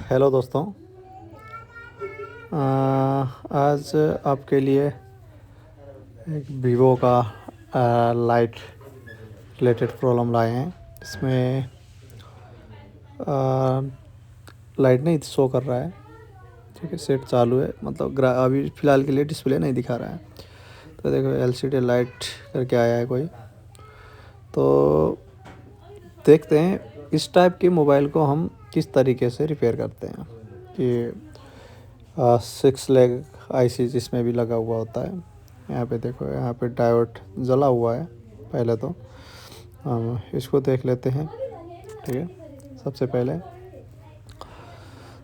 Hello दोस्तों। आज आपके लिए एक वीवो का लाइट रिलेटेड प्रॉब्लम लाए हैं। इसमें लाइट नहीं शो कर रहा है। ठीक है, सेट चालू है, मतलब अभी फ़िलहाल के लिए डिस्प्ले नहीं दिखा रहा है। तो देखो एलसीडी लाइट करके आया है कोई। तो देखते हैं इस टाइप के मोबाइल को हम किस तरीके से रिपेयर करते हैं कि 6 लेग आईसी जिसमें भी लगा हुआ होता है। यहाँ पे देखो, यहाँ पे डायोड जला हुआ है। पहले तो हम इसको देख लेते हैं। ठीक है, सबसे पहले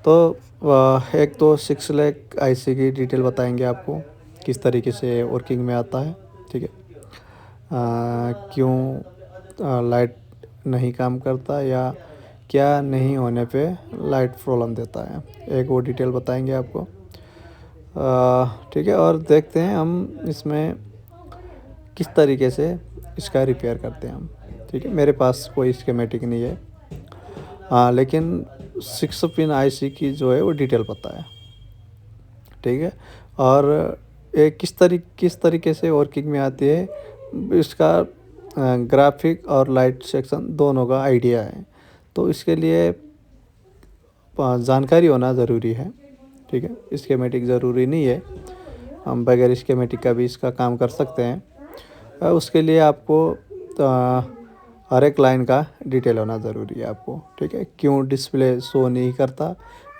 तो एक तो 6 लेग आईसी की डिटेल बताएंगे आपको किस तरीके से वर्किंग में आता है। ठीक है, क्यों लाइट नहीं काम करता या क्या नहीं होने पे लाइट प्रॉब्लम देता है, एक वो डिटेल बताएंगे आपको। ठीक है, और देखते हैं हम इसमें किस तरीके से इसका रिपेयर करते हैं हम। ठीक है, मेरे पास कोई स्कीमेटिक नहीं है, लेकिन 6 पिन आईसी की जो है वो डिटेल पता है। ठीक है, और ये किस तरीके से वर्किंग में आती है इसका ग्राफिक और लाइट सेक्शन दोनों का आइडिया है। तो इसके लिए जानकारी होना ज़रूरी है। ठीक है, स्कीमेटिक ज़रूरी नहीं है, हम बगैर स्कीमेटिक का भी इसका काम कर सकते हैं। उसके लिए आपको हर एक लाइन का डिटेल होना ज़रूरी है आपको। ठीक है, क्यों डिस्प्ले शो नहीं करता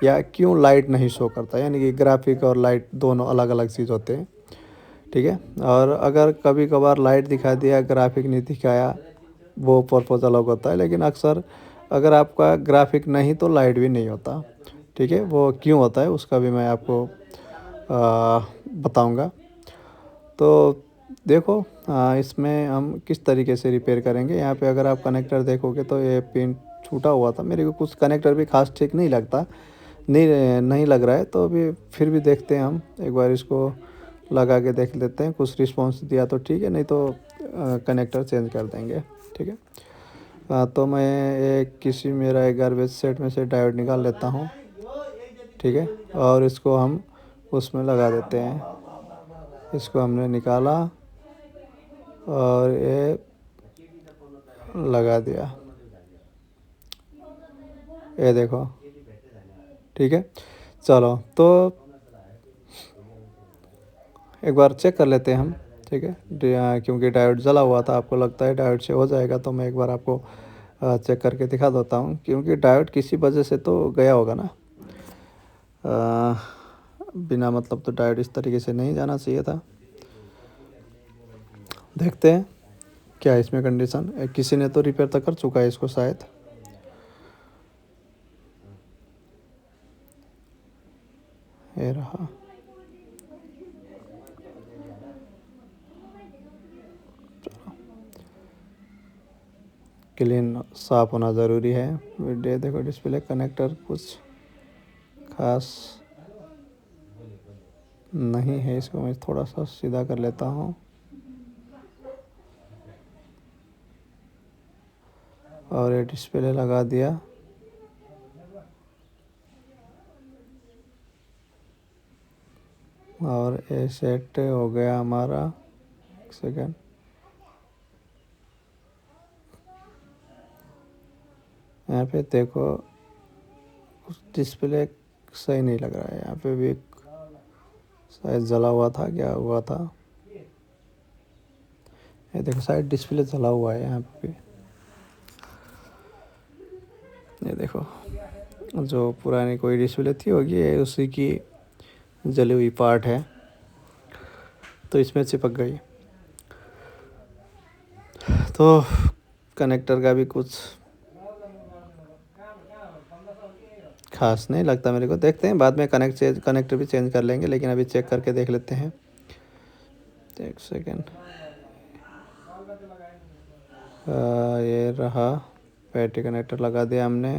या क्यों लाइट नहीं शो करता, यानी कि ग्राफिक और लाइट दोनों अलग अलग चीज़ होते हैं। ठीक है, और अगर कभी कभार लाइट दिखा दिया ग्राफिक नहीं दिखाया, वो पर्पज़ अलग होता है। लेकिन अक्सर अगर आपका ग्राफिक नहीं तो लाइट भी नहीं होता। ठीक है, वो क्यों होता है उसका भी मैं आपको बताऊंगा। तो देखो, इसमें हम किस तरीके से रिपेयर करेंगे। यहाँ पे अगर आप कनेक्टर देखोगे तो ये पिन छूटा हुआ था। मेरे को कुछ कनेक्टर भी खास ठीक नहीं लगता, नहीं लग रहा है। तो अभी फिर भी देखते हैं, हम एक बार इसको लगा के देख लेते हैं। कुछ रिस्पांस दिया तो ठीक है, नहीं तो कनेक्टर चेंज कर देंगे। ठीक है, तो मैं मेरा एक गार्बेज सेट में से डायोड निकाल लेता हूँ। ठीक है, और इसको हम उसमें लगा देते हैं। इसको हमने निकाला और ये लगा दिया, ये देखो। ठीक है, चलो तो एक बार चेक कर लेते हैं हम। ठीक है, क्योंकि डायोड जला हुआ था, आपको लगता है डायोड से हो जाएगा, तो मैं एक बार आपको चेक करके दिखा देता हूँ। क्योंकि डायोड किसी वजह से तो गया होगा ना, बिना मतलब तो डायोड इस तरीके से नहीं जाना चाहिए था। देखते हैं क्या इसमें कंडीशन। किसी ने तो रिपेयर तक कर चुका है इसको शायद। ये रहा, क्लीन साफ होना ज़रूरी है। वीडियो देखो, डिस्प्ले कनेक्टर कुछ खास नहीं है। इसको मैं थोड़ा सा सीधा कर लेता हूँ और ये डिस्प्ले लगा दिया। और ये सेट हो गया हमारा। एक सेकेंड, यहाँ पे देखो कुछ डिस्प्ले सही नहीं लग रहा है। यहाँ पे भी शायद जला हुआ था, क्या हुआ था। ये देखो, शायद डिस्प्ले जला हुआ है यहाँ पे भी। ये देखो, जो पुरानी कोई डिस्प्ले थी होगी, ये उसी की जली हुई पार्ट है, तो इसमें चिपक गई। तो कनेक्टर का भी कुछ खास नहीं लगता मेरे को। देखते हैं बाद में कनेक्टर भी चेंज कर लेंगे, लेकिन अभी चेक करके देख लेते हैं। एक सेकेंड, ये रहा, बैटरी कनेक्टर लगा दिया हमने।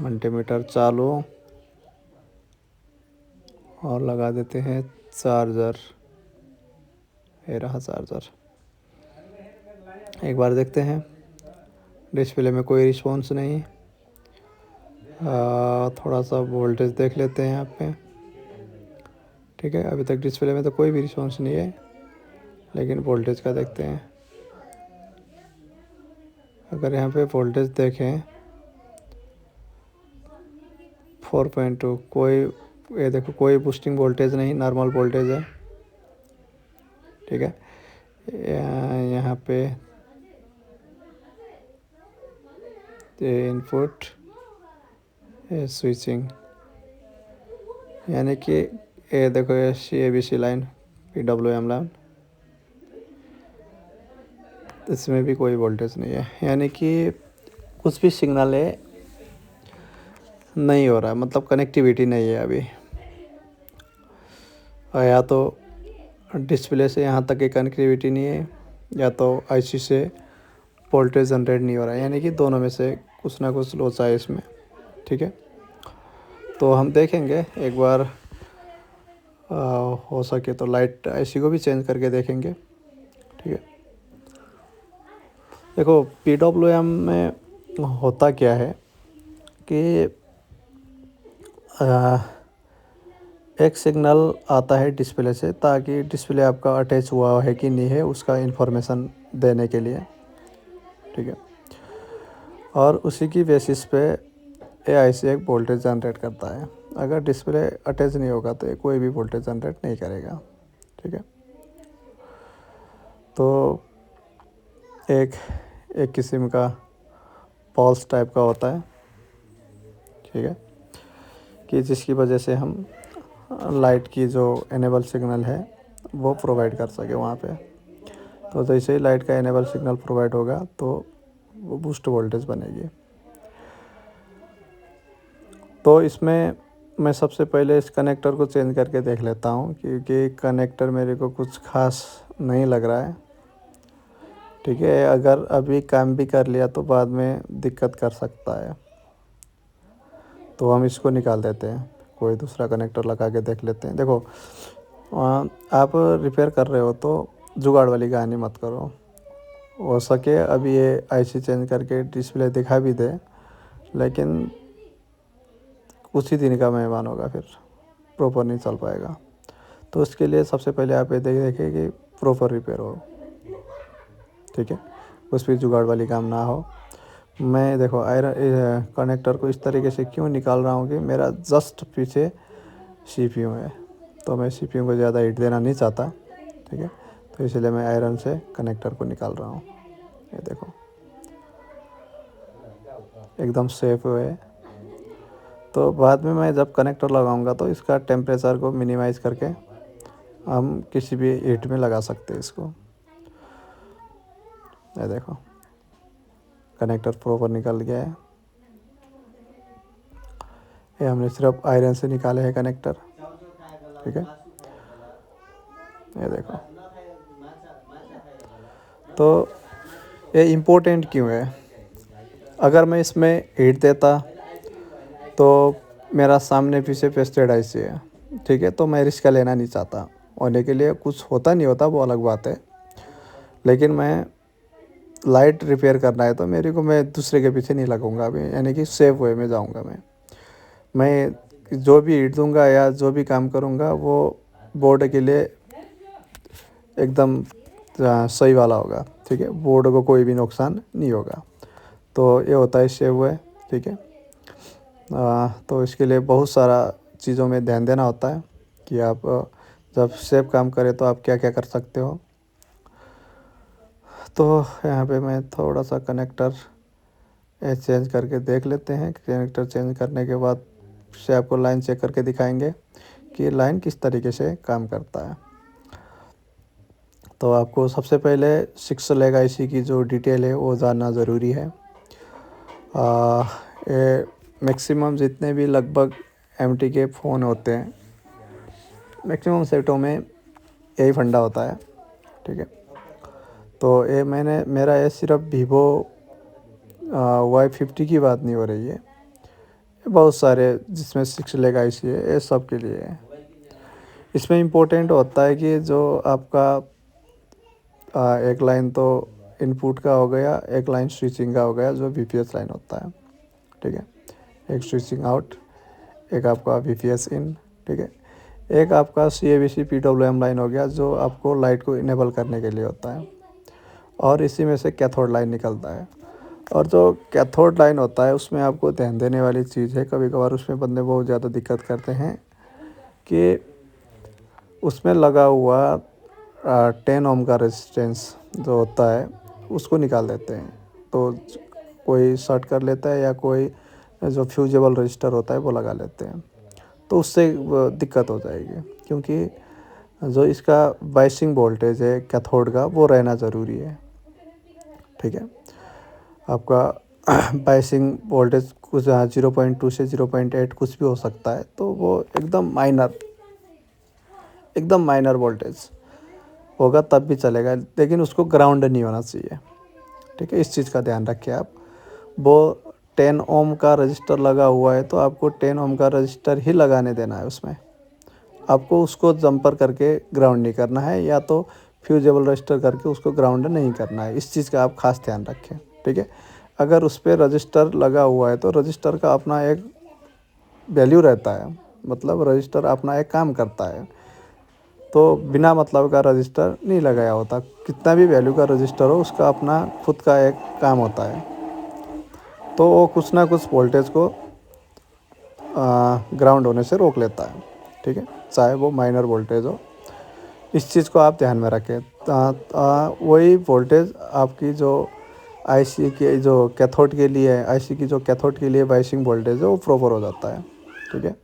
मल्टीमीटर चालू, और लगा देते हैं चार्जर। ये रहा चार्जर। एक बार देखते हैं, डिस्प्ले में कोई रिस्पॉन्स नहीं। थोड़ा सा वोल्टेज देख लेते हैं यहाँ पे। ठीक है, अभी तक डिस्प्ले में तो कोई भी रिस्पॉन्स नहीं है, लेकिन वोल्टेज का देखते हैं। अगर यहाँ पे वोल्टेज देखें 4.2, कोई, ये देखो कोई बूस्टिंग वोल्टेज नहीं, नॉर्मल वोल्टेज है। ठीक है, यहाँ पे इनपुट स्विचिंग, यानी कि ये देखो ये ABC लाइन, PWM लाइन, इसमें भी कोई वोल्टेज नहीं है, यानी कि कुछ भी सिग्नल है नहीं हो रहा है, मतलब कनेक्टिविटी नहीं है अभी। या तो डिस्प्ले से यहाँ तक की कनेक्टिविटी नहीं है, या तो IC से वोल्टेज जनरेट नहीं हो रहा है, यानी कि दोनों में से कुछ ना कुछ लोचा है इसमें। ठीक है, तो हम देखेंगे एक बार, हो सके तो लाइट IC को भी चेंज करके देखेंगे। ठीक है, देखो PWM में होता क्या है कि एक सिग्नल आता है डिस्प्ले से, ताकि डिस्प्ले आपका अटैच हुआ है कि नहीं है उसका इन्फॉर्मेशन देने के लिए। ठीक है, और उसी की बेसिस पे IC एक वोल्टेज जनरेट करता है। अगर डिस्प्ले अटैच नहीं होगा तो ये कोई भी वोल्टेज जनरेट नहीं करेगा। ठीक है, तो एक एक किस्म का पल्स टाइप का होता है। ठीक है, कि जिसकी वजह से हम लाइट की जो इनेबल सिग्नल है वो प्रोवाइड कर सके वहाँ पे। तो जैसे ही लाइट का इनेबल सिग्नल प्रोवाइड होगा तो वो बूस्ट वोल्टेज बनेगी। तो इसमें मैं सबसे पहले इस कनेक्टर को चेंज करके देख लेता हूँ, क्योंकि कनेक्टर मेरे को कुछ खास नहीं लग रहा है। ठीक है, अगर अभी काम भी कर लिया तो बाद में दिक्कत कर सकता है, तो हम इसको निकाल देते हैं, कोई दूसरा कनेक्टर लगा के देख लेते हैं। देखो आप रिपेयर कर रहे हो तो जुगाड़ वाली कहानी मत करो। हो सके अभी ये IC चेंज करके डिस्प्ले दिखा भी दे, लेकिन कुछ ही दिन का मेहमान होगा, फिर प्रॉपर नहीं चल पाएगा। तो उसके लिए सबसे पहले आप ये देखें कि प्रॉपर रिपेयर हो। ठीक है, उस पर जुगाड़ वाली काम ना हो। मैं देखो आयरन कनेक्टर को इस तरीके से क्यों निकाल रहा हूँ कि मेरा जस्ट पीछे CPU है, तो मैं CPU को ज़्यादा हीट देना नहीं चाहता। ठीक है, तो इसलिए मैं आयरन से कनेक्टर को निकाल रहा हूँ। ये देखो एकदम सेफ है। तो बाद में मैं जब कनेक्टर लगाऊंगा तो इसका टेम्परेचर को मिनिमाइज़ करके हम किसी भी हीट में लगा सकते हैं इसको। ये देखो कनेक्टर प्रॉपर निकल गया है। ये हमने सिर्फ आयरन से निकाले हैं कनेक्टर। ठीक है, ये देखो। तो ये इम्पोर्टेंट क्यों है? अगर मैं इसमें हीट देता तो मेरा सामने पीछे पेस्टेड IC है। ठीक है, तो मैं रिस्क लेना नहीं चाहता। होने के लिए कुछ होता नहीं होता वो अलग बात है, लेकिन मैं लाइट रिपेयर करना है तो मेरे को, मैं दूसरे के पीछे नहीं लगूंगा अभी, यानी कि सेफ वे में जाऊंगा। मैं जो भी हीट दूंगा या जो भी काम करूंगा वो बोर्ड के लिए एकदम सही वाला होगा। ठीक है, बोर्ड को कोई भी नुकसान नहीं होगा। तो ये होता है सेफ वे। ठीक है, तो इसके लिए बहुत सारा चीज़ों में ध्यान देना होता है कि आप जब सेफ काम करें तो आप क्या क्या कर सकते हो। तो यहाँ पे मैं थोड़ा सा कनेक्टर चेंज करके देख लेते हैं। कनेक्टर चेंज करने के बाद से आपको लाइन चेक करके दिखाएंगे कि लाइन किस तरीके से काम करता है। तो आपको सबसे पहले 6 लेग IC की जो डिटेल है वो जानना ज़रूरी है। मैक्सिमम जितने भी लगभग MT के फ़ोन होते हैं, मैक्सिमम सेटों में यही फंडा होता है। ठीक है, तो ये मेरा ये सिर्फ वीवो Y50 की बात नहीं हो रही है, बहुत सारे जिसमें 6 लेग IC है, ये सब के लिए है। इसमें इम्पोर्टेंट होता है कि जो आपका एक लाइन तो इनपुट का हो गया, एक लाइन स्विचिंग का हो गया, जो BPS लाइन होता है। ठीक है, एक स्विचिंग आउट, एक आपका VPS इन, ठीक है। एक आपका CAVC PWM लाइन हो गया जो आपको लाइट को इनेबल करने के लिए होता है, और इसी में से कैथोड लाइन निकलता है। और जो कैथोड लाइन होता है उसमें आपको ध्यान देने वाली चीज़ है, कभी कभार उसमें बंदे बहुत ज़्यादा दिक्कत करते हैं कि उसमें लगा हुआ 10 ओम का रेजिस्टेंस जो होता है उसको निकाल देते हैं। तो कोई शॉर्ट कर लेता है या कोई जो फ्यूजेबल रजिस्टर होता है वो लगा लेते हैं, तो उससे दिक्कत हो जाएगी, क्योंकि जो इसका बाइसिंग वोल्टेज है कैथोड का वो रहना ज़रूरी है, ठीक है। आपका बाइसिंग वोल्टेज कुछ 0.2 से 0.8 कुछ भी हो सकता है, तो वो एकदम माइनर वोल्टेज होगा तब भी चलेगा, लेकिन उसको ग्राउंड नहीं होना चाहिए, ठीक है। इस चीज़ का ध्यान रखें आप। वो 10 ओम का रजिस्टर लगा हुआ है तो आपको 10 ओम का रजिस्टर ही लगाने देना है उसमें, आपको उसको जंपर करके ग्राउंड नहीं करना है, या तो फ्यूजेबल रजिस्टर करके उसको ग्राउंड नहीं करना है। इस चीज़ का आप खास ध्यान रखें, ठीक है। अगर उस पर रजिस्टर लगा हुआ है तो रजिस्टर का अपना एक वैल्यू रहता है, मतलब रजिस्टर अपना एक काम करता है, तो बिना मतलब का रजिस्टर नहीं लगाया होता। कितना भी वैल्यू का रजिस्टर हो उसका अपना खुद का एक काम होता है, तो वो कुछ ना कुछ वोल्टेज को ग्राउंड होने से रोक लेता है, ठीक है, चाहे वो माइनर वोल्टेज हो। इस चीज़ को आप ध्यान में रखें। वही वोल्टेज आपकी जो आईसी के जो कैथोड के लिए आईसी की जो कैथोड के लिए बाइसिंग वोल्टेज है वो प्रॉपर हो जाता है, ठीक है।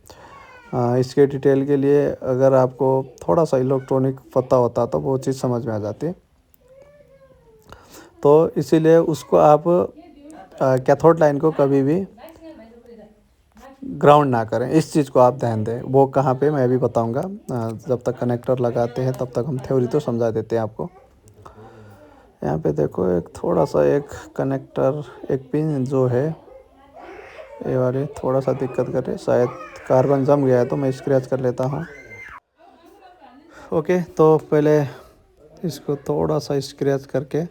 इसके डिटेल के लिए अगर आपको थोड़ा सा इलेक्ट्रॉनिक पता होता तो वो चीज़ समझ में आ जाती, तो इसीलिए उसको आप कैथोड लाइन को कभी भी ग्राउंड ना करें। इस चीज़ को आप ध्यान दें। वो कहाँ पे मैं भी बताऊंगा, जब तक कनेक्टर लगाते हैं तब तक हम थ्योरी तो समझा देते हैं आपको। यहाँ पे देखो एक थोड़ा सा एक कनेक्टर एक पिन जो है ये वाले थोड़ा सा दिक्कत कर रहे, शायद कार्बन जम गया है तो मैं स्क्रैच कर लेता हूँ। ओके, तो पहले इसको थोड़ा सा स्क्रैच करके,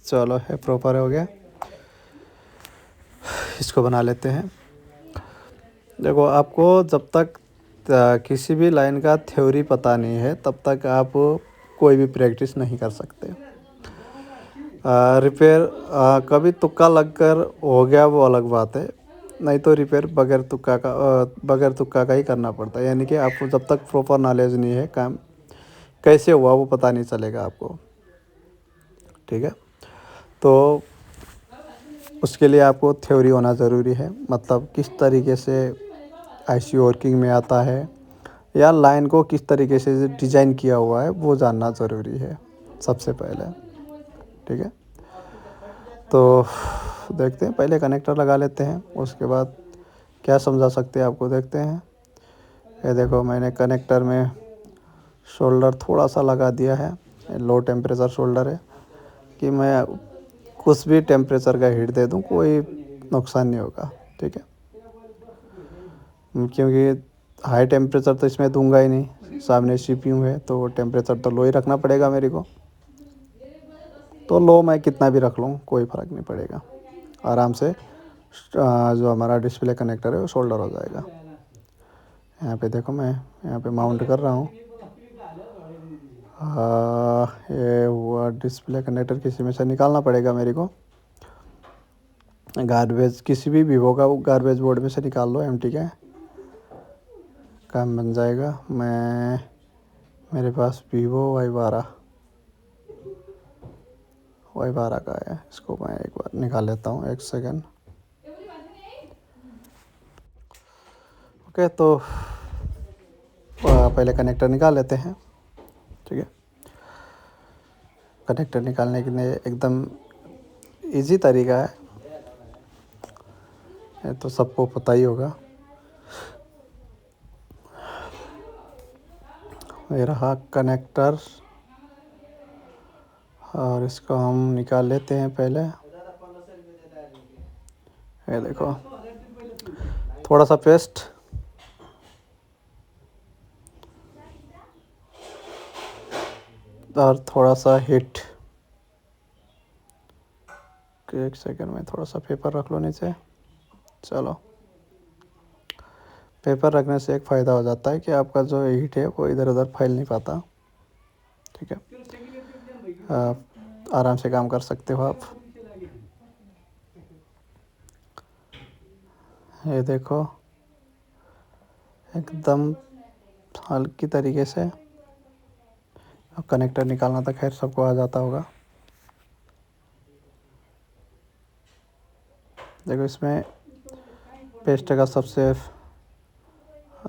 चलो है प्रॉपर हो गया, इसको बना लेते हैं। देखो आपको जब तक किसी भी लाइन का थ्योरी पता नहीं है तब तक आप कोई भी प्रैक्टिस नहीं कर सकते। रिपेयर कभी तुक्का लगकर हो गया वो अलग बात है, नहीं तो रिपेयर बगैर तुक्का का ही करना पड़ता है। यानी कि आपको जब तक प्रॉपर नॉलेज नहीं है काम कैसे हुआ वो पता नहीं चलेगा आपको, ठीक है। तो उसके लिए आपको थ्योरी होना ज़रूरी है, मतलब किस तरीके से आईसी वर्किंग में आता है या लाइन को किस तरीके से डिज़ाइन किया हुआ है वो जानना ज़रूरी है सबसे पहले, ठीक है। तो देखते हैं, पहले कनेक्टर लगा लेते हैं, उसके बाद क्या समझा सकते हैं आपको देखते हैं। ये देखो मैंने कनेक्टर में शोल्डर थोड़ा सा लगा दिया है, लो टेम्परेचर शोल्डर है कि मैं कुछ भी टेम्परेचर का हीट दे दूं कोई नुकसान नहीं होगा, ठीक है। क्योंकि हाई टेम्परेचर तो इसमें दूंगा ही नहीं, सामने CPU है तो टेम्परेचर तो लो ही रखना पड़ेगा मेरे को, तो लो मैं कितना भी रख लूँ कोई फ़र्क नहीं पड़ेगा, आराम से जो हमारा डिस्प्ले कनेक्टर है वो शोल्डर हो जाएगा। यहाँ पे देखो मैं यहाँ पे माउंट कर रहा हूँ। ये हुआ डिस्प्ले कनेक्टर, किसी में से निकालना पड़ेगा मेरे को, गार्बेज किसी भी वीवो का गार्बेज बोर्ड में से निकाल लो, MT का काम बन जाएगा। मेरे पास वीवो Y12 का है, इसको मैं एक बार निकाल लेता हूँ, एक सेकंड। ओके, तो पहले कनेक्टर निकाल लेते हैं, ठीक है। कनेक्टर निकालने के लिए एकदम इजी तरीका है, ये तो सबको पता ही होगा। ये रहा कनेक्टर और इसको हम निकाल लेते हैं पहले। ये देखो थोड़ा सा पेस्ट और थोड़ा सा हीट एक सेकंड में थोड़ा सा पेपर रख लो नीचे। चलो, पेपर रखने से एक फ़ायदा हो जाता है कि आपका जो हीट है वो इधर उधर फैल नहीं पाता। ठीक है, आप आराम से काम कर सकते हो आप। ये देखो, एकदम हल्की तरीके से। अब कनेक्टर निकालना तो खैर सबको आ जाता होगा। देखो, इसमें पेस्ट का सबसे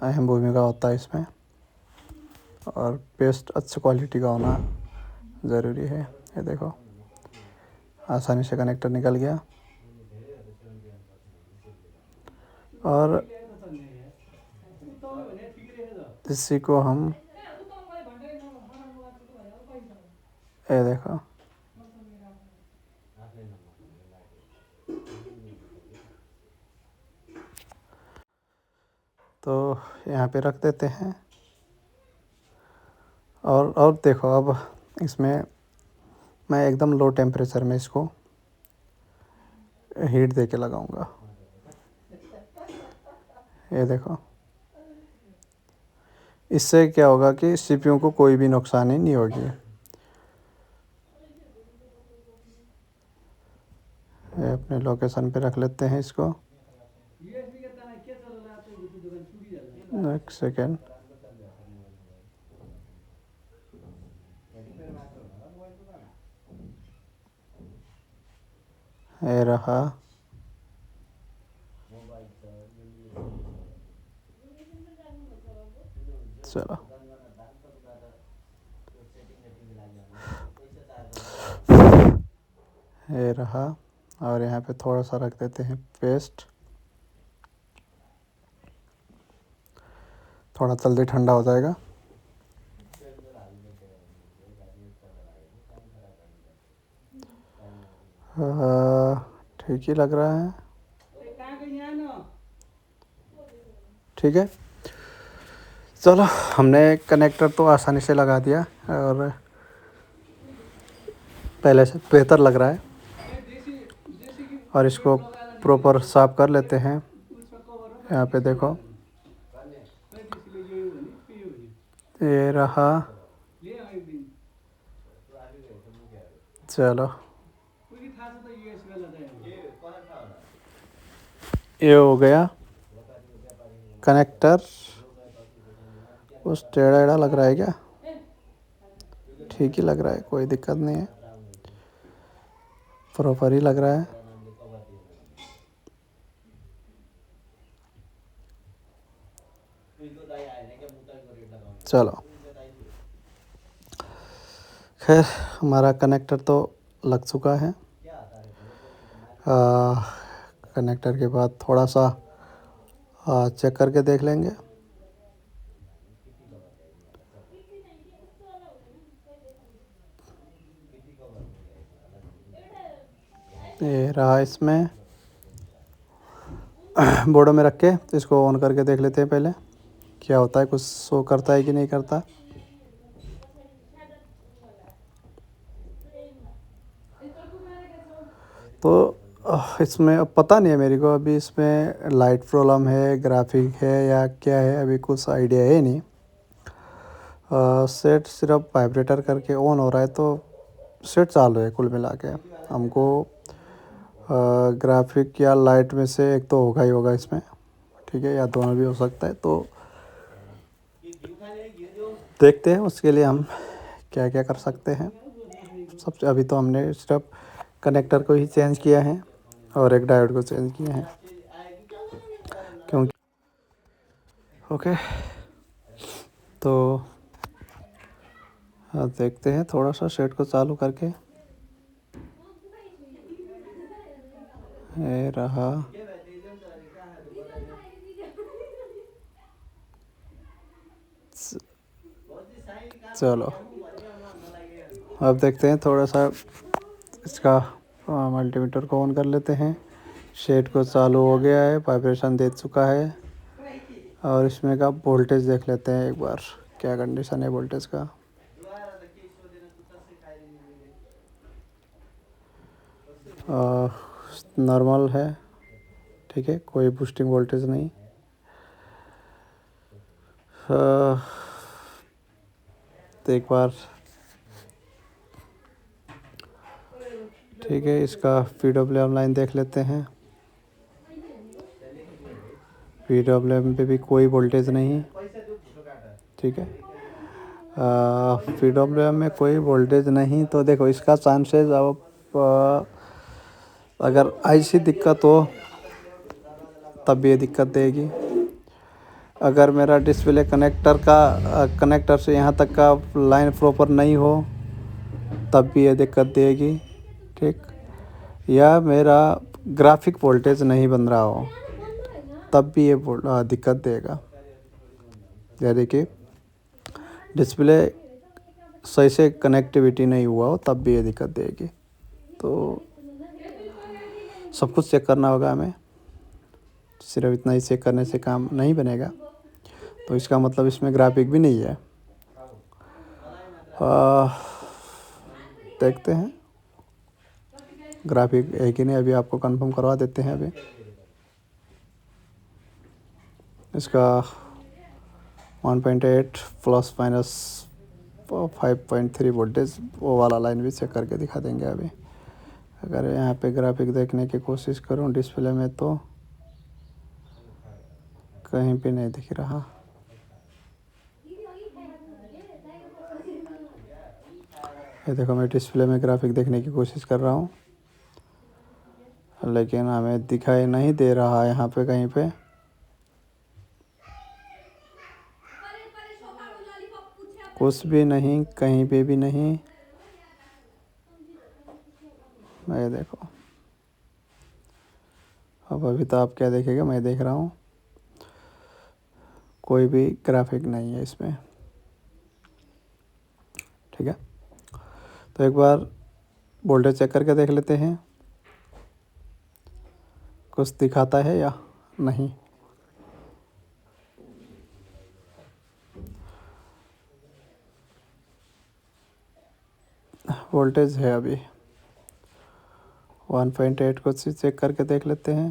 अहम भूमिका होता है इसमें, और पेस्ट अच्छी क्वालिटी का होना ज़रूरी है। ये देखो, आसानी से कनेक्टर निकल गया। और इसी को हम, ये देखो, तो यहाँ पे रख देते हैं। और देखो, अब इसमें मैं एकदम लो टेम्परेचर में इसको हीट दे के लगाऊंगा। ये देखो, इससे क्या होगा कि सीपीयू को कोई भी नुकसानी नहीं होगी। ये अपने लोकेशन पे रख लेते हैं इसको। एक सेकेंड, ये रहा। चलो, ये रहा। और यहाँ पे थोड़ा सा रख देते हैं पेस्ट, थोड़ा जल्दी ठंडा हो जाएगा। ठीक ही लग रहा है। ठीक है, चलो, हमने कनेक्टर तो आसानी से लगा दिया और पहले से बेहतर लग रहा है। और इसको प्रॉपर साफ कर लेते हैं। यहाँ पे देखो, ये रहा। चलो, ये हो गया कनेक्टर। कुछ टेढ़ा एढ़ा लग रहा है क्या? ठीक ही लग रहा है, कोई दिक्कत नहीं है, प्रॉपर ही लग रहा है। चलो, खैर हमारा कनेक्टर तो लग चुका है। कनेक्टर के बाद थोड़ा सा चेक करके देख लेंगे। ये रहा, इसमें बोर्डों में रख के इसको ऑन करके देख लेते हैं पहले क्या होता है, कुछ शो करता है कि नहीं करता। तो इसमें अब पता नहीं है मेरे को, अभी इसमें लाइट प्रॉब्लम है, ग्राफिक है या क्या है, अभी कुछ आइडिया है नहीं। सेट सिर्फ वाइब्रेटर करके ऑन हो रहा है, तो सेट चालू है कुल मिला के। हमको ग्राफिक या लाइट में से एक तो होगा ही होगा इसमें, ठीक है, या दोनों भी हो सकता है। तो देखते हैं उसके लिए हम क्या क्या कर सकते हैं। सबसे अभी तो हमने सिर्फ कनेक्टर को ही चेंज किया है और एक डायोड को चेंज किया है, क्योंकि ओके। तो देखते हैं थोड़ा सा सेट को चालू करके। ये रहा, चलो अब देखते हैं थोड़ा सा इसका मल्टीमीटर को ऑन कर लेते हैं। सेट को चालू हो गया है, वाइब्रेशन दे चुका है। और इसमें का वोल्टेज देख लेते हैं एक बार, क्या कंडीशन है वोल्टेज का। नॉर्मल है, ठीक है, कोई बूस्टिंग वोल्टेज नहीं। तो एक बार ठीक है, इसका PWM लाइन देख लेते हैं। PWM पे भी कोई वोल्टेज नहीं, ठीक है। PWM में कोई वोल्टेज नहीं, तो देखो इसका चांसेस अब अगर ऐसी दिक्कत हो तब भी ये दिक्कत देगी। अगर मेरा डिस्प्ले कनेक्टर से यहाँ तक का लाइन प्रॉपर नहीं हो तब भी ये दिक्कत देगी, ठीक। या मेरा ग्राफिक वोल्टेज नहीं बन रहा हो तब भी ये दिक्कत देगा। यानी कि डिस्प्ले सही से कनेक्टिविटी नहीं हुआ हो तब भी ये दिक्कत देगी। तो सब कुछ चेक करना होगा हमें, सिर्फ इतना ही चेक करने से काम नहीं बनेगा। तो इसका मतलब इसमें ग्राफिक भी नहीं है। देखते हैं ग्राफिक है कि नहीं, अभी आपको कंफर्म करवा देते हैं। अभी इसका 1.8 प्लस माइनस 5.3 वोल्टेज वो वाला लाइन भी चेक करके दिखा देंगे। अभी अगर यहाँ पे ग्राफिक देखने की कोशिश करूँ डिस्प्ले में तो कहीं पे नहीं दिख रहा। ये देखो, मैं डिस्प्ले में ग्राफिक देखने की कोशिश कर रहा हूँ लेकिन हमें दिखाई नहीं दे रहा यहाँ पे कहीं पे। कुछ भी नहीं, कहीं पे भी नहीं। ये देखो, अब अभी तो आप क्या देखेंगे, मैं देख रहा हूँ कोई भी ग्राफिक नहीं है इसमें, ठीक है। तो एक बार वोल्टेज चेक करके देख लेते हैं कुछ दिखाता है या नहीं। वोल्टेज है अभी 1.8 को चेक करके देख लेते हैं।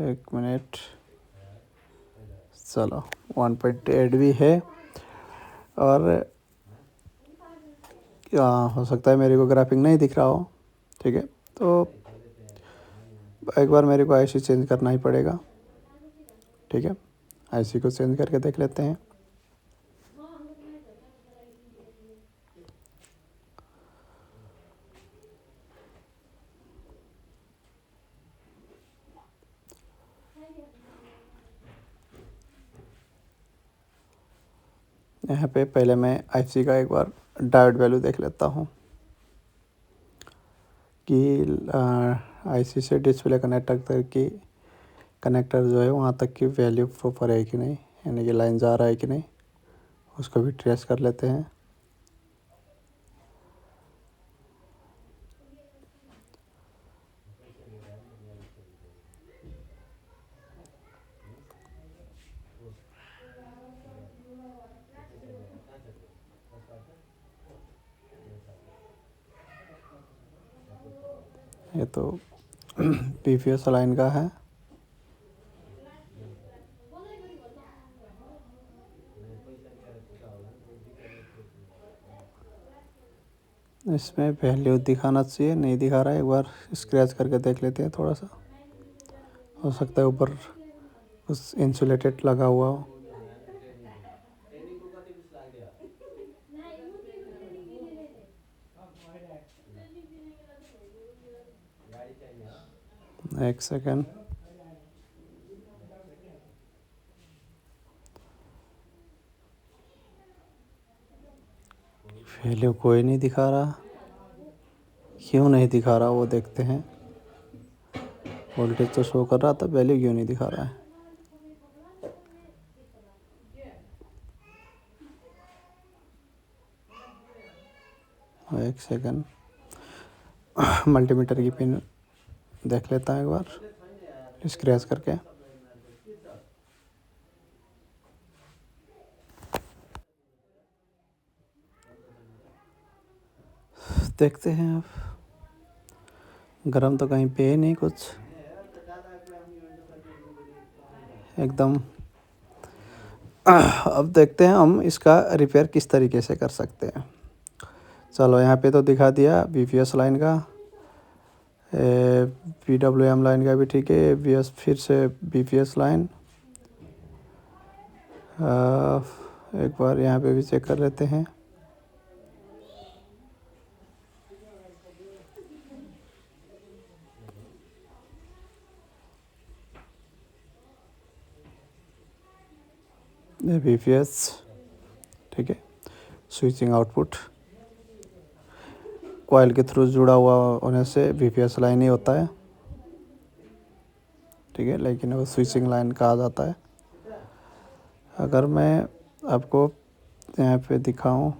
एक मिनट, चलो 1.8 भी है। और हो सकता है मेरे को ग्राफिक नहीं दिख रहा हो, ठीक है। तो एक बार मेरे को आईसी चेंज करना ही पड़ेगा, ठीक है। आईसी को चेंज करके देख लेते हैं। यहाँ पे पहले मैं आईसी का एक बार डायोड वैल्यू देख लेता हूँ कि आईसी से डिस्प्ले कनेक्टर तक की कनेक्टर जो है वहाँ तक की वैल्यू प्रॉपर है कि नहीं, यानी कि लाइन जा रहा है कि नहीं, उसको भी ट्रेस कर लेते हैं। ये तो पीपीएस लाइन का है। इसमें वैल्यू दिखाना चाहिए, नहीं दिखा रहा है। एक बार स्क्रैच करके देख लेते हैं थोड़ा सा, हो सकता है ऊपर कुछ इंसुलेटेड लगा हुआ हो। एक सेकेंड, वैल्यू कोई नहीं दिखा रहा, क्यों नहीं दिखा रहा वो देखते हैं। वोल्टेज तो शो कर रहा था, वैल्यू क्यों नहीं दिखा रहा है। एक सेकेंड, मल्टीमीटर की पिन देख लेता है एक बार स्क्रैच करके। देखते हैं अब। गरम तो कहीं पे ही नहीं कुछ, एकदम। अब देखते हैं हम इसका रिपेयर किस तरीके से कर सकते हैं। चलो, यहाँ पे तो दिखा दिया बीपीएस लाइन का, पीडब्ल्यूएम लाइन का भी ठीक है, बीएस फिर से बीपीएस लाइन। एक बार यहाँ पे भी चेक कर लेते हैं। बीपीएस ठीक है, स्विचिंग आउटपुट कॉइल के थ्रू जुड़ा हुआ होने से बीपीएस लाइन ही होता है, ठीक है, लेकिन वो स्विचिंग लाइन कहा जाता है। अगर मैं आपको यहाँ पे दिखाऊं,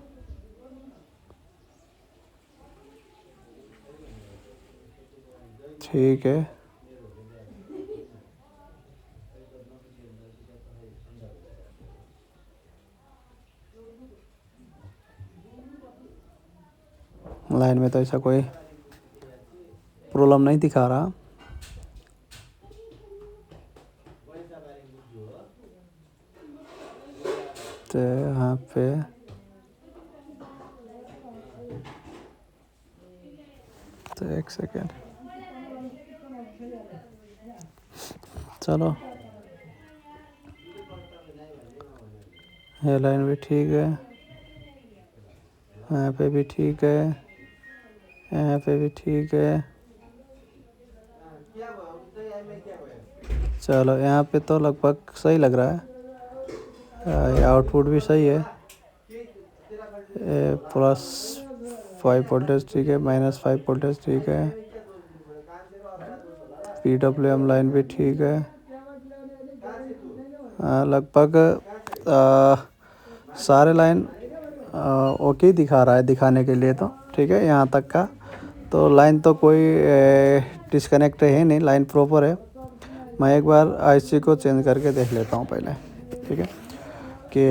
ठीक है, लाइन में तो ऐसा कोई प्रॉब्लम नहीं दिखा रहा। तो यहाँ पे तो एक सेकेंड, चलो, ये लाइन भी ठीक है, यहाँ पे भी ठीक है, यहाँ पे भी ठीक है। चलो, यहाँ पे तो लगभग सही लग रहा है। ये आउटपुट भी सही है, +5 वोल्टेज ठीक है, -5 वोल्टेज ठीक है, पीडब्ल्यूएम लाइन भी ठीक है। लगभग सारे लाइन ओके दिखा रहा है दिखाने के लिए, तो ठीक है। यहाँ तक का तो लाइन तो कोई डिस्कनेक्ट है नहीं, लाइन प्रॉपर है। मैं एक बार आईसी को चेंज करके देख लेता हूँ पहले, ठीक है, कि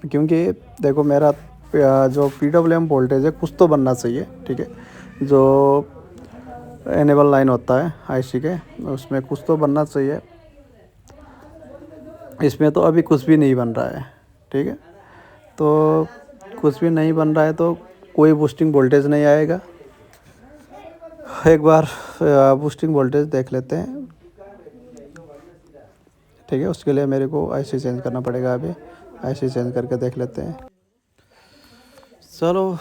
क्योंकि देखो मेरा जो पीडब्ल्यूएम वोल्टेज है कुछ तो बनना चाहिए, ठीक है। जो एनेबल लाइन होता है आईसी के, उसमें कुछ तो बनना चाहिए। इसमें तो अभी कुछ भी नहीं बन रहा है, ठीक है। तो कुछ भी नहीं बन रहा है तो कोई बूस्टिंग वोल्टेज नहीं आएगा। एक बार बूस्टिंग वोल्टेज देख लेते हैं, ठीक है। उसके लिए मेरे को आईसी चेंज करना पड़ेगा, अभी आईसी चेंज करके देख लेते हैं। चलो,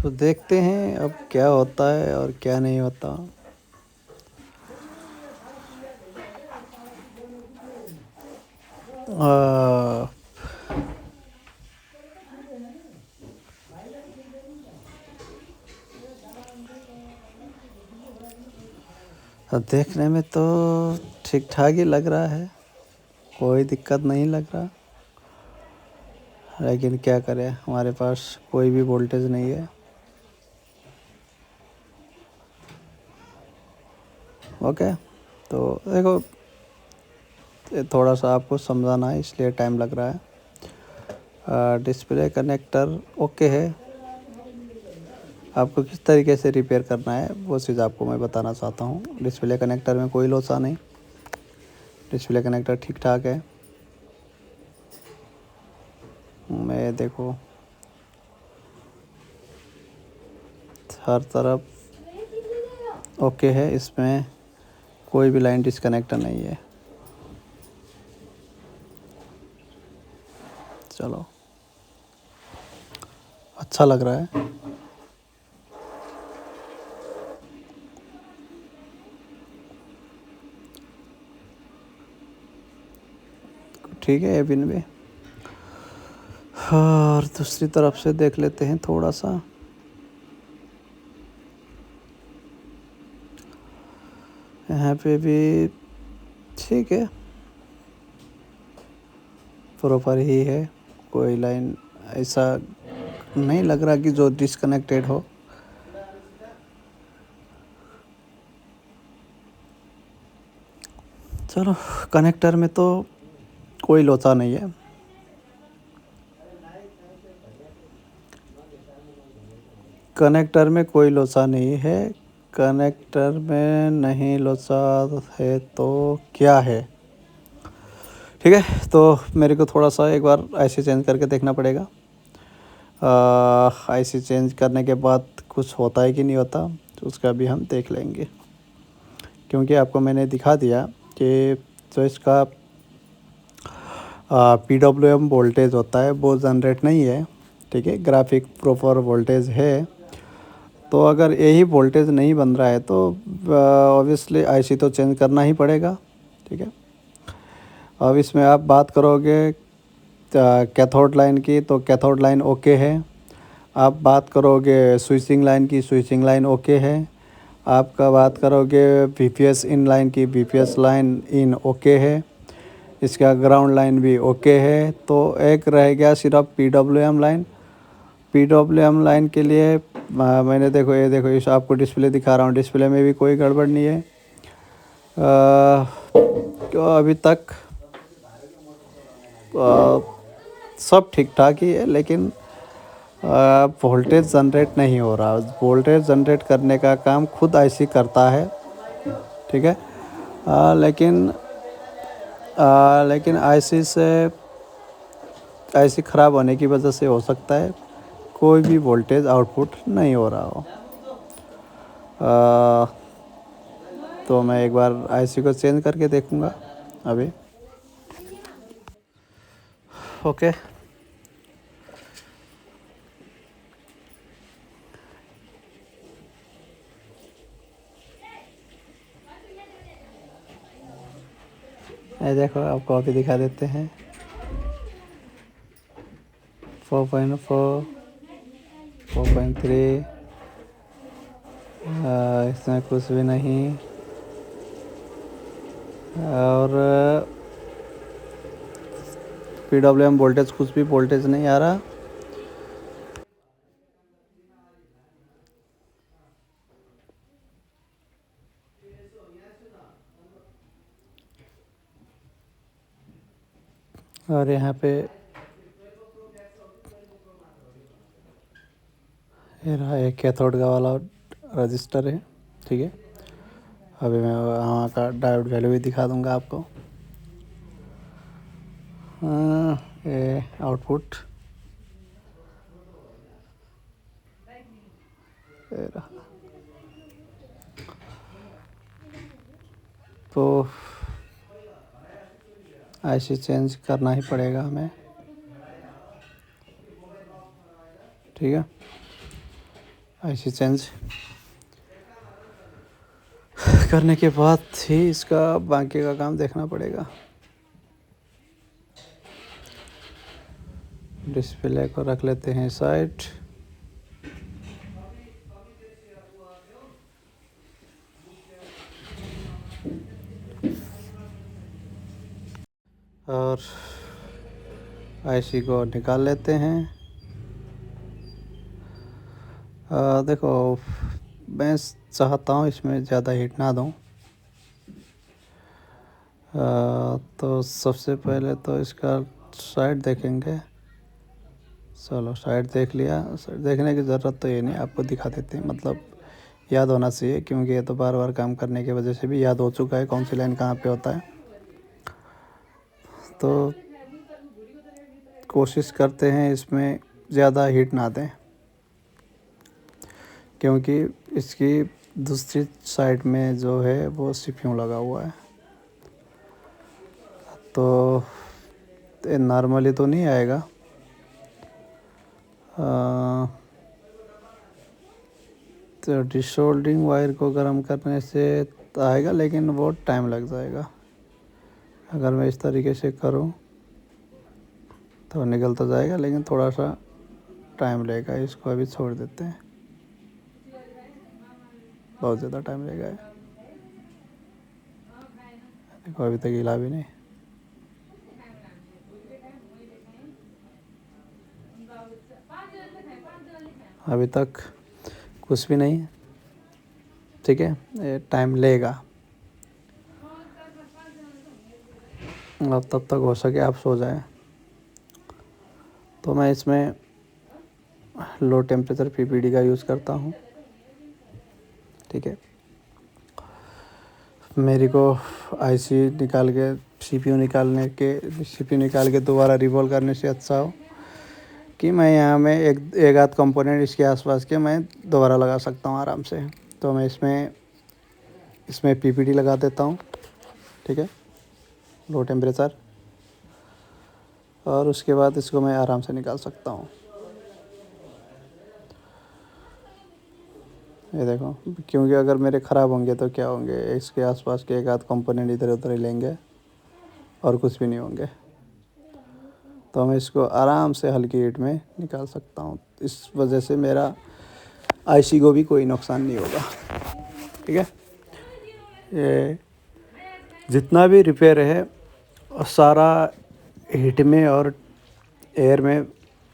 तो देखते हैं अब क्या होता है और क्या नहीं होता। देखने में तो ठीक ठाक ही लग रहा है, कोई दिक्कत नहीं लग रहा, लेकिन क्या करें, हमारे पास कोई भी वोल्टेज नहीं है। ओके, तो देखो, थोड़ा सा आपको समझाना है इसलिए टाइम लग रहा है। डिस्प्ले कनेक्टर ओके है, आपको किस तरीके से रिपेयर करना है वो चीज़ आपको मैं बताना चाहता हूँ। डिस्प्ले कनेक्टर में कोई लोचा नहीं, डिस्प्ले कनेक्टर ठीक ठाक है। मैं देखो हर तरफ ओके है, इसमें कोई भी लाइन डिस्कनेक्ट नहीं है। चलो, अच्छा लग रहा है। ठीक है, ये पिन भी। और दूसरी तरफ से देख लेते हैं थोड़ा सा। यहाँ पे भी ठीक है, प्रॉपर ही है, कोई लाइन ऐसा नहीं लग रहा कि जो डिस्कनेक्टेड हो। चलो, कनेक्टर में तो कोई लोचा नहीं है। कनेक्टर में कोई लोचा नहीं है। कनेक्टर में नहीं लोचा है तो क्या है? ठीक है, तो मेरे को थोड़ा सा एक बार आईसी चेंज करके देखना पड़ेगा। आईसी चेंज करने के बाद कुछ होता है कि नहीं होता, तो उसका भी हम देख लेंगे। क्योंकि आपको मैंने दिखा दिया कि जो इसका PWM वोल्टेज होता है वो जनरेट नहीं है। ठीक है, ग्राफिक प्रॉपर वोल्टेज है। तो अगर यही वोल्टेज नहीं बन रहा है तो ऑब्वियसली आईसी तो चेंज करना ही पड़ेगा। ठीक है, अब इसमें आप बात करोगे कैथोड लाइन की, तो कैथोड लाइन ओके है। आप बात करोगे स्विचिंग लाइन की, स्विचिंग लाइन ओके है। आपका बात करोगे VPS इन लाइन की, VPS लाइन इन ओके है। इसका ग्राउंड लाइन भी ओके है। तो एक रह गया सिर्फ PWM लाइन। PWM लाइन के लिए मैंने देखो, ये देखो, इस आपको डिस्प्ले दिखा रहा हूँ, डिस्प्ले में भी कोई गड़बड़ नहीं है। तो अभी तक सब ठीक ठाक ही है, लेकिन वोल्टेज जनरेट नहीं हो रहा। वोल्टेज जनरेट करने का काम खुद आईसी करता है। ठीक है, लेकिन आईसी ख़राब होने की वजह से हो सकता है कोई भी वोल्टेज आउटपुट नहीं हो रहा हो। तो मैं एक बार आईसी को चेंज करके देखूँगा अभी। ओके, ये देखो, आपको अभी दिखा देते हैं 4.4, 4.3, इसमें कुछ भी नहीं। और PWM वोल्टेज, कुछ भी वोल्टेज नहीं आ रहा। और यहाँ पे ये रहा एक कैथोड का वाला रजिस्टर है। ठीक है, अभी मैं वहाँ का डायोड वैल्यू भी दिखा दूँगा आपको। ये आउटपुट ये रहा। तो आईसी चेंज करना ही पड़ेगा हमें। ठीक है, आईसी चेंज करने के बाद ही इसका बाकी का काम देखना पड़ेगा। डिस्प्ले को रख लेते हैं साइड। और आईसी को निकाल लेते हैं। देखो, मैं चाहता हूँ इसमें ज़्यादा हीट ना दूँ। तो सबसे पहले तो इसका साइड देखेंगे। चलो, साइड देख लिया। साइड देखने की ज़रूरत तो ये नहीं, आपको दिखा देते हैं, मतलब याद होना चाहिए, क्योंकि ये तो बार बार काम करने की वजह से भी याद हो चुका है कौन सी लाइन कहाँ पे होता है। तो कोशिश करते हैं इसमें ज़्यादा हीट ना दें, क्योंकि इसकी दूसरी साइड में जो है वो CPU लगा हुआ है। तो नॉर्मली तो नहीं आएगा, तो डिसोल्डिंग वायर को गर्म करने से आएगा, लेकिन वो टाइम लग जाएगा। अगर मैं इस तरीके से करूं तो निकल तो जाएगा, लेकिन थोड़ा सा टाइम लेगा। इसको अभी छोड़ देते हैं, बहुत ज़्यादा टाइम लेगा। देखो, अभी तक हिला भी नहीं। अभी तक कुछ भी नहीं। ठीक है, ये टाइम लेगा। अब तब तक हो सके आप सो जाएं। तो मैं इसमें लो टेम्परेचर पीपीडी का यूज़ करता हूँ। ठीक है, मेरे को आईसी निकाल के सीपीयू निकाल के दोबारा रिवॉल्व करने से अच्छा हो कि मैं यहाँ में एक आध कंपोनेंट इसके आसपास के मैं दोबारा लगा सकता हूँ आराम से। तो मैं इसमें पीपीडी लगा देता हूँ। ठीक है, लो टेम्परेचर, और उसके बाद इसको मैं आराम से निकाल सकता हूँ। ये देखो, क्योंकि अगर मेरे ख़राब होंगे तो क्या होंगे, इसके आसपास के एक आध कंपोनेंट इधर उधर ही लेंगे और कुछ भी नहीं होंगे। तो मैं इसको आराम से हल्की हीट में निकाल सकता हूँ। इस वजह से मेरा आईसी को भी कोई नुकसान नहीं होगा। ठीक है, ये जितना भी रिपेयर है सारा हीट में और एयर में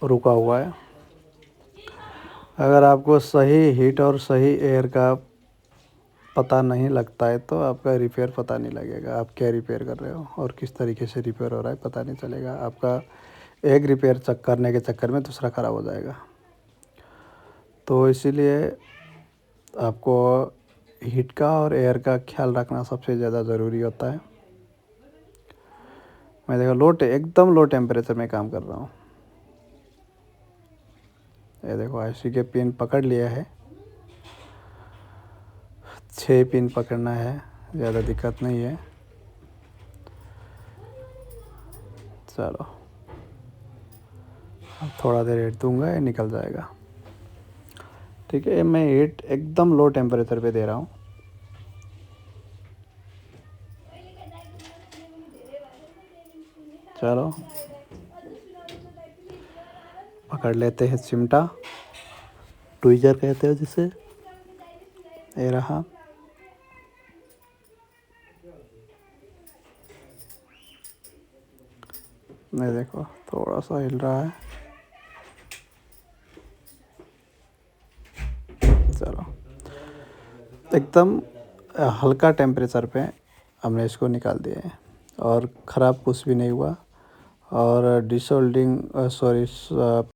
रुका हुआ है। अगर आपको सही हीट और सही एयर का पता नहीं लगता है तो आपका रिपेयर पता नहीं लगेगा, आप क्या रिपेयर कर रहे हो और किस तरीके से रिपेयर हो रहा है पता नहीं चलेगा। आपका एक रिपेयर करने के चक्कर में दूसरा ख़राब हो जाएगा। तो इसीलिए आपको हीट का और एयर का ख्याल रखना सबसे ज़्यादा ज़रूरी होता है। मैं देखो एकदम लो टेम्परेचर में काम कर रहा हूँ। ये देखो आईसी के पिन पकड़ लिया है, 6 पिन पकड़ना है, ज़्यादा दिक्कत नहीं है। चलो अब थोड़ा देर हीट दूंगा, ये निकल जाएगा। ठीक है, मैं हीट एकदम लो टेम्परेचर पे दे रहा हूँ। चलो पकड़ लेते हैं चिमटा, ट्विजर कहते हैं जिसे। ये रहा, ये देखो थोड़ा सा हिल रहा है। चलो एकदम हल्का टेम्परेचर पे हमने इसको निकाल दिया है और ख़राब कुछ भी नहीं हुआ। और डिसोल्डिंग